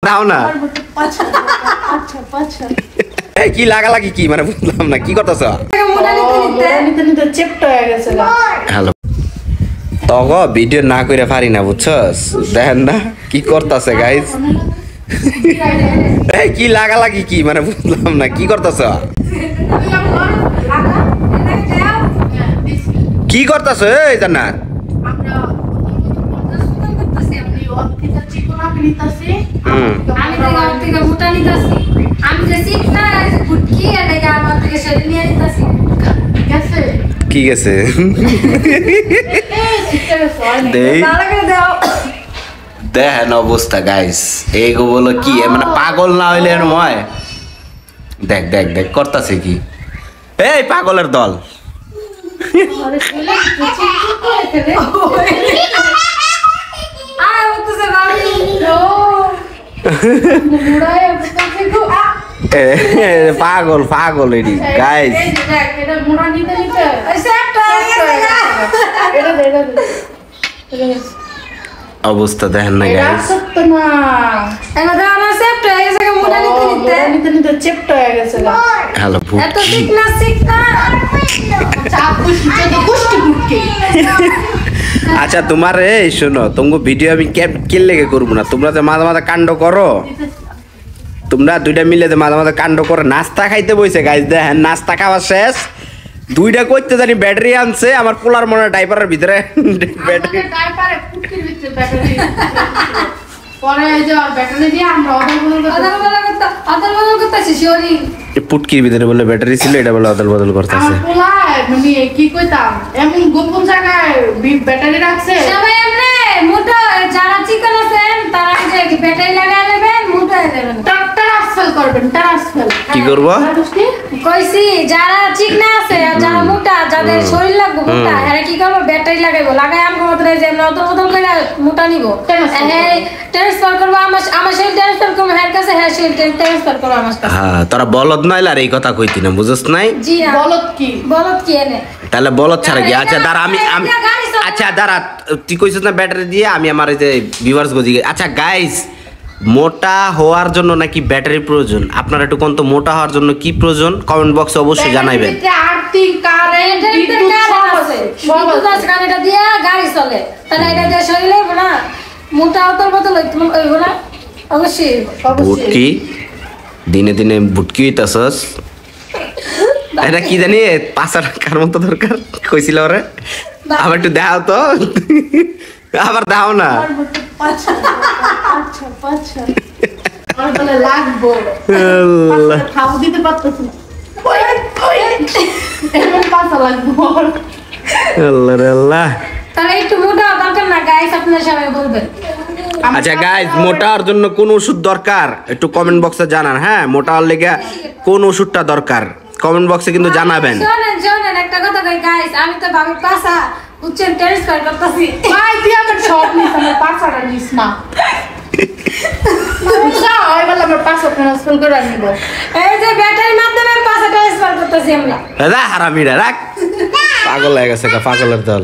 দাও না এই কি লাগালাগি কি মানে বুঝলাম না কি করতেছ হ্যালো তগো ভিডিও না করে পারি না বুঝছস দেখেন না কি করতেছে গাইস এই কি লাগালাগি কি মানে বুঝলাম না কি করতেছ কি করতেছ এই জান্নাত কি গেছে দেখেন অবস্থা গাইস এইগো বলো কি মানে পাগল না হইলে হয় দেখ দেখ দেখ করতেছে কি এই পাগলের দল পাগল পাগল এডি গাইস অবস্থা দেখেন না গাইস হ্যালো আচ্ছা তোমার এই শোনো তোমাকে ভিডিও আমি কে লেগে করবো না তোমরা যে মাঝে মাঝে কাণ্ড করো তোমরা দুইটা মিলে যে মাঝে মাঝে কাণ্ড করো নাস্তা খাইতে বইছে গাইস দেখেন নাস্তা খাওয়া শেষ দুইটা করতে জানি ব্যাটারি আনছে আমার পোলার মনে ডাইপারের ভিতরে ব্যাটারি পুটকির ভিতরে বলে ব্যাটারি ছিল এটা বলে অদল বদল করতেছে কি কইতাম এমন গোপন জায়গায় ব্যাটারি রাখছে সবাই এমনে মোটা যারা চিকন আছেন তারা যে ব্যাটারি লাগায় নেবেন মোটা হয়ে যাবেন ট্রান্সফার করবেন ট্রান্সফার কি করব কইছি যারা চিকনা আছে আর যারা মোটা যাদের শরীর লাগবে মোটা এরা কি করব ব্যাটারি লাগাইবো লাগায় আমগো মতরে যে অদল বদল করে মোটা নিব এই ট্রান্সফার করব আমার শরীর ট্রান্সফার করব এর কাছে হ্যাঁ শরীর ট্রান্সফার করব আমার কাছে হ্যাঁ তোরা বলদ নাইল আর এই কথা কইতি না বুঝছস নাই জি বলদ কি এনে তাহলে বলদ ছাড়া কি আচ্ছা দাঁড়া আমি আচ্ছা দাঁড়া তুই কইছিস না ব্যাটারি দিয়ে আমি আমার এই যে ভিউয়ার্স গজি আচ্ছা গাইস মোটা হওয়ার জন্য নাকি ব্যাটারি প্রয়োজন আপনারা একটু কোন তো মোটা হওয়ার জন্য কি প্রয়োজন কমেন্ট বক্সে অবশ্যই জানাবেন আর্থিং কারেন্ট বিদ্যুৎ আছে বিদ্যুৎ আছে কারেন্টটা দিয়ে গাড়ি চলে তাহলে এটা দিয়ে শরীরে না মোটা অদল বদল হইব না অবশ্যই বুটকি দিনে দিনে বুটকি হইতাছস এটা কি জানি 5 টাকার মতো দরকার কইছিল ওরে আবার একটু দাও তো আবার দাও না আচ্ছা আর বলে লাগবো আল্লাহ খাও দিতে পারতেছ ওই এমন পাঁচা লাগবো আল্লাহ রে আল্লাহ তাহলে একটু মোটা দরকার না গাইস আপনারা সবাই বলবেন আচ্ছা গাইস মোটা হওয়ার জন্য কোন ওষুধ দরকার একটু কমেন্ট বক্সে জানান হ্যাঁ মোটা হওয়ার লাগা কোন ওষুধটা দরকার কমেন্ট বক্সে কিন্তু জানাবেন শুনেন একটা কথা কই গাইস আমি তো ভাবি পাসা উচ্চেন ট্রান্সফার করতেছি ভাই তুই আমার শর্ট নিস আমার পাসাটা নিস না যাও ওই বলে আমার পাসা ট্রান্সফার করে নিব এই যে ব্যাটারির মাধ্যমে পাসা ট্রান্সফার করতেছি আমরা দাদা হারামিরা রাখ পাগল হয়ে গেছে পাগলের দল